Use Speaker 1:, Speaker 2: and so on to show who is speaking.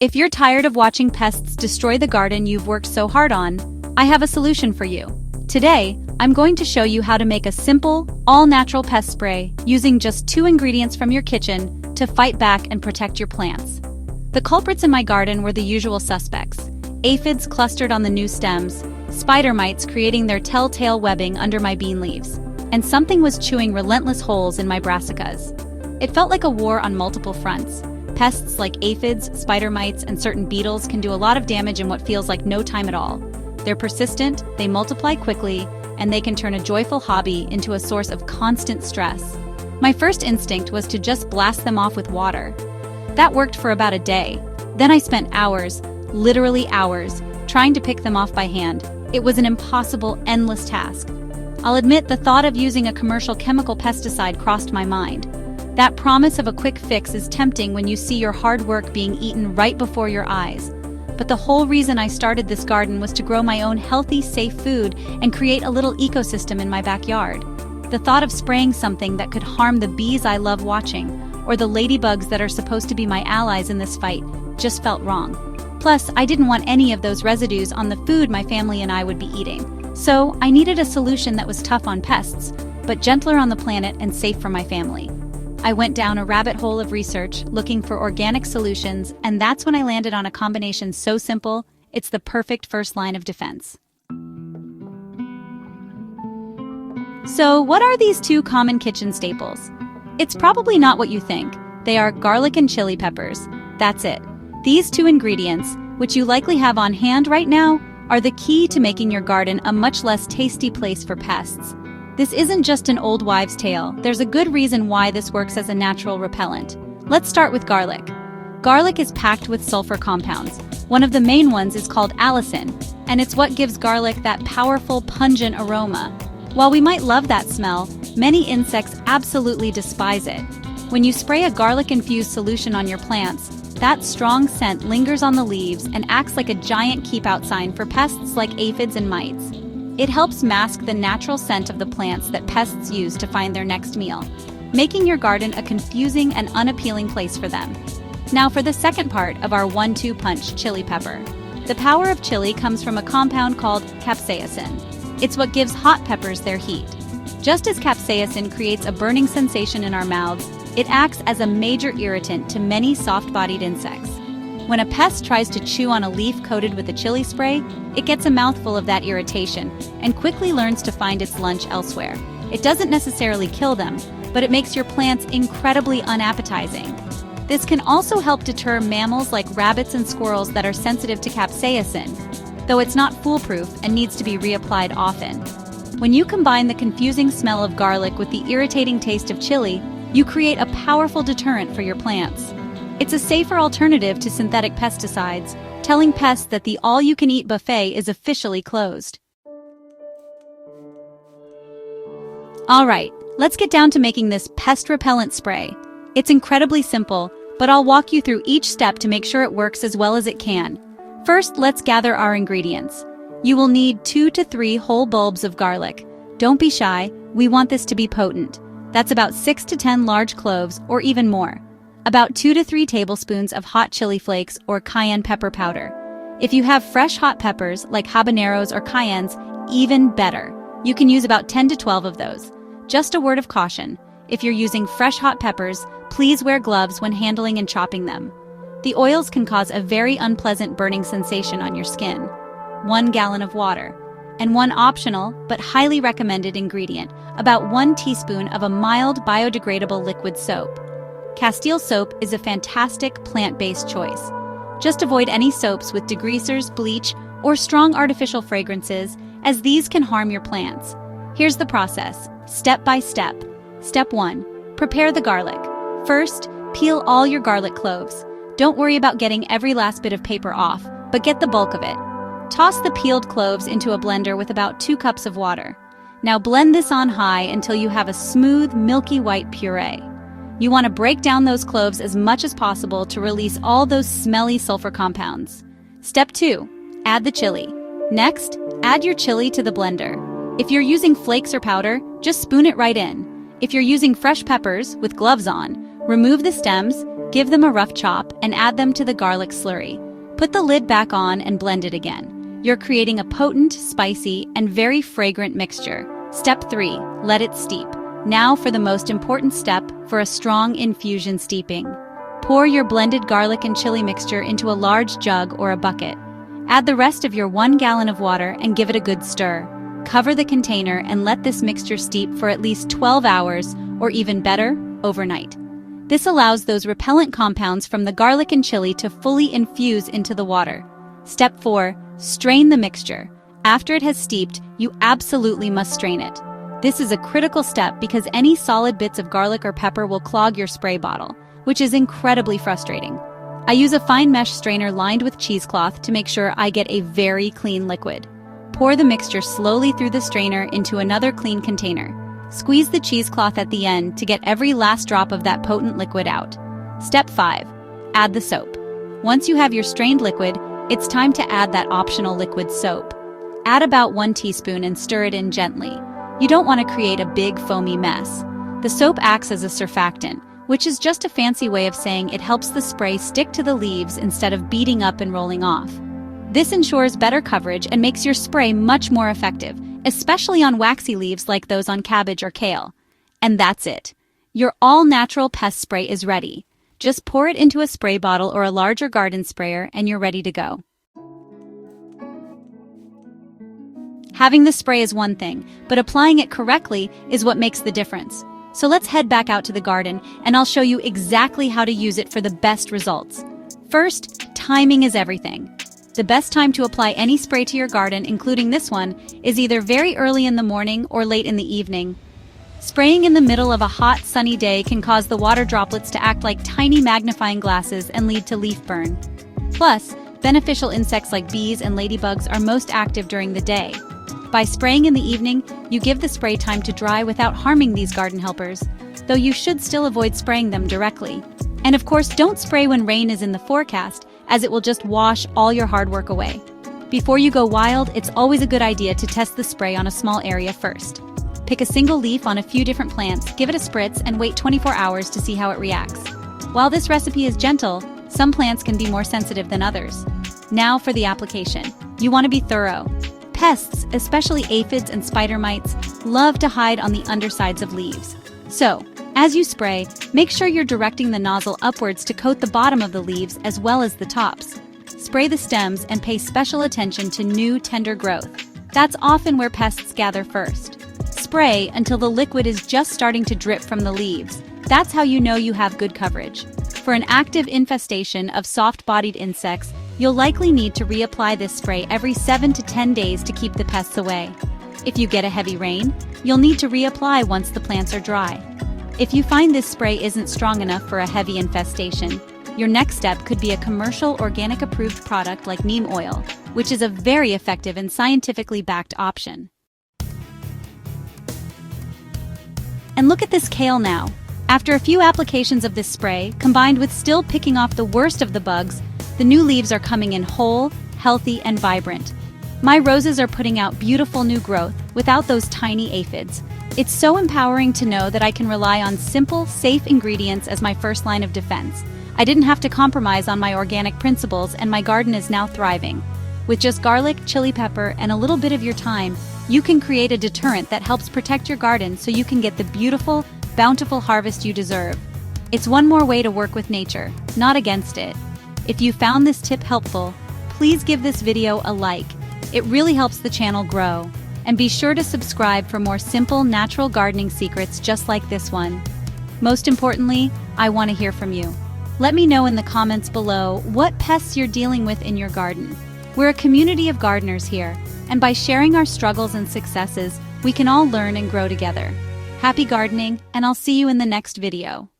Speaker 1: If you're tired of watching pests destroy the garden you've worked so hard on, I have a solution for you. Today, I'm going to show you how to make a simple, all-natural pest spray using just 2 ingredients from your kitchen to fight back and protect your plants. The culprits in my garden were the usual suspects: aphids clustered on the new stems, spider mites creating their telltale webbing under my bean leaves, and something was chewing relentless holes in my brassicas. It felt like a war on multiple fronts. Pests like aphids, spider mites, and certain beetles can do a lot of damage in what feels like no time at all. They're persistent, they multiply quickly, and they can turn a joyful hobby into a source of constant stress. My first instinct was to just blast them off with water. That worked for about a day. Then I spent hours, literally hours, trying to pick them off by hand. It was an impossible, endless task. I'll admit the thought of using a commercial chemical pesticide crossed my mind. That promise of a quick fix is tempting when you see your hard work being eaten right before your eyes. But the whole reason I started this garden was to grow my own healthy, safe food and create a little ecosystem in my backyard. The thought of spraying something that could harm the bees I love watching, or the ladybugs that are supposed to be my allies in this fight, just felt wrong. Plus, I didn't want any of those residues on the food my family and I would be eating. So, I needed a solution that was tough on pests, but gentler on the planet and safe for my family. I went down a rabbit hole of research, looking for organic solutions, and that's when I landed on a combination so simple, it's the perfect first line of defense. So, what are these 2 common kitchen staples? It's probably not what you think. They are garlic and chili peppers. That's it. These 2 ingredients, which you likely have on hand right now, are the key to making your garden a much less tasty place for pests. This isn't just an old wives' tale. There's a good reason why this works as a natural repellent. Let's start with garlic. Garlic is packed with sulfur compounds. One of the main ones is called allicin, and it's what gives garlic that powerful, pungent aroma. While we might love that smell, many insects absolutely despise it. When you spray a garlic-infused solution on your plants, that strong scent lingers on the leaves and acts like a giant keep-out sign for pests like aphids and mites. It helps mask the natural scent of the plants that pests use to find their next meal, making your garden a confusing and unappealing place for them. Now for the second part of our 1-2 punch, chili pepper. The power of chili comes from a compound called capsaicin. It's what gives hot peppers their heat. Just as capsaicin creates a burning sensation in our mouths, it acts as a major irritant to many soft-bodied insects. When a pest tries to chew on a leaf coated with a chili spray, it gets a mouthful of that irritation and quickly learns to find its lunch elsewhere. It doesn't necessarily kill them, but it makes your plants incredibly unappetizing. This can also help deter mammals like rabbits and squirrels that are sensitive to capsaicin, though it's not foolproof and needs to be reapplied often. When you combine the confusing smell of garlic with the irritating taste of chili, you create a powerful deterrent for your plants. It's a safer alternative to synthetic pesticides, telling pests that the all-you-can-eat buffet is officially closed. Alright, let's get down to making this pest repellent spray. It's incredibly simple, but I'll walk you through each step to make sure it works as well as it can. First, let's gather our ingredients. You will need 2 to 3 whole bulbs of garlic. Don't be shy, we want this to be potent. That's about 6 to 10 large cloves, or even more. About 2 to 3 tablespoons of hot chili flakes or cayenne pepper powder. If you have fresh hot peppers like habaneros or cayennes, even better. You can use about 10 to 12 of those. Just a word of caution, if you're using fresh hot peppers, please wear gloves when handling and chopping them. The oils can cause a very unpleasant burning sensation on your skin. 1 gallon of water. And one optional, but highly recommended ingredient, about 1 teaspoon of a mild biodegradable liquid soap. Castile soap is a fantastic plant-based choice. Just avoid any soaps with degreasers, bleach, or strong artificial fragrances, as these can harm your plants. Here's the process, step by step. Step 1. Prepare the garlic. First, peel all your garlic cloves. Don't worry about getting every last bit of paper off, but get the bulk of it. Toss the peeled cloves into a blender with about 2 cups of water. Now blend this on high until you have a smooth, milky white puree. You want to break down those cloves as much as possible to release all those smelly sulfur compounds. Step 2. Add the chili. Next, add your chili to the blender. If you're using flakes or powder, just spoon it right in. If you're using fresh peppers with gloves on, remove the stems, Give them a rough chop and add them to the garlic slurry. Put the lid back on and blend it again. You're creating a potent, spicy, and very fragrant mixture. Step 3. Let it steep. Now for the most important step, for a strong infusion steeping. Pour your blended garlic and chili mixture into a large jug or a bucket. Add the rest of your 1 gallon of water and give it a good stir. Cover the container and let this mixture steep for at least 12 hours, or even better, overnight. This allows those repellent compounds from the garlic and chili to fully infuse into the water. Step 4. Strain the mixture. After it has steeped, you absolutely must strain it. This is a critical step because any solid bits of garlic or pepper will clog your spray bottle, which is incredibly frustrating. I use a fine mesh strainer lined with cheesecloth to make sure I get a very clean liquid. Pour the mixture slowly through the strainer into another clean container. Squeeze the cheesecloth at the end to get every last drop of that potent liquid out. Step 5. Add the soap. Once you have your strained liquid, it's time to add that optional liquid soap. Add about 1 teaspoon and stir it in gently. You don't want to create a big foamy mess. The soap acts as a surfactant, which is just a fancy way of saying it helps the spray stick to the leaves instead of beating up and rolling off. This ensures better coverage and makes your spray much more effective, especially on waxy leaves like those on cabbage or kale. And that's it. Your all-natural pest spray is ready. Just pour it into a spray bottle or a larger garden sprayer and you're ready to go. Having the spray is one thing, but applying it correctly is what makes the difference. So let's head back out to the garden and I'll show you exactly how to use it for the best results. First, timing is everything. The best time to apply any spray to your garden, including this one, is either very early in the morning or late in the evening. Spraying in the middle of a hot, sunny day can cause the water droplets to act like tiny magnifying glasses and lead to leaf burn. Plus, beneficial insects like bees and ladybugs are most active during the day. By spraying in the evening, you give the spray time to dry without harming these garden helpers, though you should still avoid spraying them directly. And of course, don't spray when rain is in the forecast, as it will just wash all your hard work away. Before you go wild, it's always a good idea to test the spray on a small area first. Pick a single leaf on a few different plants, give it a spritz, and wait 24 hours to see how it reacts. While this recipe is gentle, some plants can be more sensitive than others. Now for the application. You want to be thorough. Pests, especially aphids and spider mites, love to hide on the undersides of leaves. So, as you spray, make sure you're directing the nozzle upwards to coat the bottom of the leaves as well as the tops. Spray the stems and pay special attention to new, tender growth. That's often where pests gather first. Spray until the liquid is just starting to drip from the leaves. That's how you know you have good coverage. For an active infestation of soft-bodied insects, you'll likely need to reapply this spray every 7 to 10 days to keep the pests away. If you get a heavy rain, you'll need to reapply once the plants are dry. If you find this spray isn't strong enough for a heavy infestation, your next step could be a commercial organic approved product like neem oil, which is a very effective and scientifically backed option. And look at this kale now. After a few applications of this spray, combined with still picking off the worst of the bugs, the new leaves are coming in whole, healthy, and vibrant. My roses are putting out beautiful new growth without those tiny aphids. It's so empowering to know that I can rely on simple, safe ingredients as my first line of defense. I didn't have to compromise on my organic principles and my garden is now thriving. With just garlic, chili pepper, and a little bit of your time, you can create a deterrent that helps protect your garden so you can get the beautiful, bountiful harvest you deserve. It's one more way to work with nature, not against it. If you found this tip helpful, please give this video a like. It really helps the channel grow. And be sure to subscribe for more simple, natural gardening secrets just like this one. Most importantly, I want to hear from you. Let me know in the comments below what pests you're dealing with in your garden. We're a community of gardeners here, and by sharing our struggles and successes, we can all learn and grow together. Happy gardening, and I'll see you in the next video.